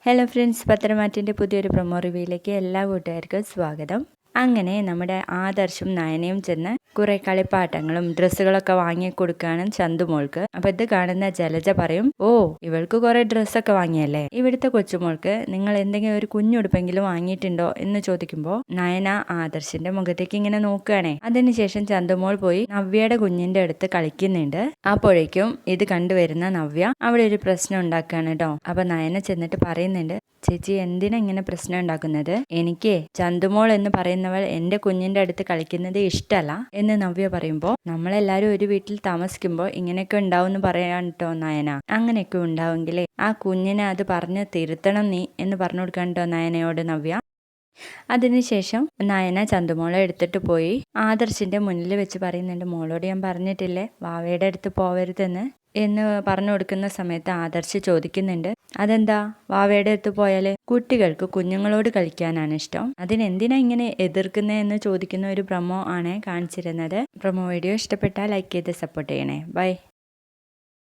Hello friends, പത്രമാറ്റിൻ്റെ പുതിയൊരു promo റിവ്യൂയിലേക്ക് എല്ലാ കൂട്ടുകാർക്കും സ്വാഗതം. അങ്ങനെ നമ്മുടെ ആദർശും നയനയും ചെന്ന് കുറെ കളിപ്പാട്ടങ്ങളും ഡ്രസ്സുകളൊക്കെ വാങ്ങിക്കൊടുക്കുകയാണ് ചന്തുമോൾക്ക്. അപ്പൊ ഇത് കാണുന്ന ജലജ പറയും, ഓ ഇവൾക്ക് കുറെ ഡ്രസ്സൊക്കെ വാങ്ങിയല്ലേ, ഇവിടുത്തെ കൊച്ചുമോൾക്ക് നിങ്ങൾ എന്തെങ്കിലും ഒരു കുഞ്ഞുടുപ്പെങ്കിലും വാങ്ങിയിട്ടുണ്ടോ എന്ന് ചോദിക്കുമ്പോൾ നയന ആദർശിന്റെ മുഖത്തേക്ക് ഇങ്ങനെ നോക്കുകയാണേ. അതിനുശേഷം ചന്തുമോൾ പോയി നവ്യയുടെ കുഞ്ഞിന്റെ അടുത്ത് കളിക്കുന്നുണ്ട്. അപ്പോഴേക്കും ഇത് കണ്ടുവരുന്ന നവ്യ അവിടെ ഒരു പ്രശ്നം ഉണ്ടാക്കുകയാണ് കേട്ടോ. അപ്പൊ നയന ചെന്നിട്ട് പറയുന്നുണ്ട്, ചേച്ചി എന്തിനാ ഇങ്ങനെ പ്രശ്നം ഉണ്ടാക്കുന്നത്? എനിക്ക് ചന്തുമോൾ എന്ന് പറയുന്നവൾ എന്റെ കുഞ്ഞിന്റെ അടുത്ത് കളിക്കുന്നത് ഇഷ്ടമല്ല എന്ന് നവ്യ പറയുമ്പോൾ, നമ്മളെല്ലാരും ഒരു വീട്ടിൽ താമസിക്കുമ്പോൾ ഇങ്ങനെയൊക്കെ ഉണ്ടാവും എന്ന് പറയാൻ കേട്ടോ നയന. അങ്ങനെയൊക്കെ ഉണ്ടാവുമെങ്കിലേ ആ കുഞ്ഞിനെ അത് പറഞ്ഞ് തിരുത്തണം നീ എന്ന് പറഞ്ഞു കൊടുക്കാൻ കേട്ടോ നയനയോട് നവ്യ. അതിനുശേഷം നയന ചന്തുമോളെ എടുത്തിട്ട് പോയി ആദർശിന്റെ മുന്നിൽ വെച്ച് പറയുന്നുണ്ട്, മോളോട് ഞാൻ പറഞ്ഞിട്ടില്ലേ വാവയുടെ അടുത്ത് പോവരുതെന്ന് എന്ന് പറഞ്ഞു കൊടുക്കുന്ന സമയത്ത് ആദർശ് ചോദിക്കുന്നുണ്ട്, അതെന്താ വാവയുടെ അടുത്ത് പോയാല് കുട്ടികൾക്ക് കുഞ്ഞുങ്ങളോട് കളിക്കാനാണ് ഇഷ്ടം, അതിനെന്തിനാ ഇങ്ങനെ എതിർക്കുന്നേ എന്ന് ചോദിക്കുന്ന ഒരു പ്രൊമോ ആണ് കാണിച്ചിരുന്നത്. പ്രൊമോ വീഡിയോ ഇഷ്ടപ്പെട്ടാൽ ലൈക്ക് ചെയ്ത് സപ്പോർട്ട് ചെയ്യണേ. ബൈ.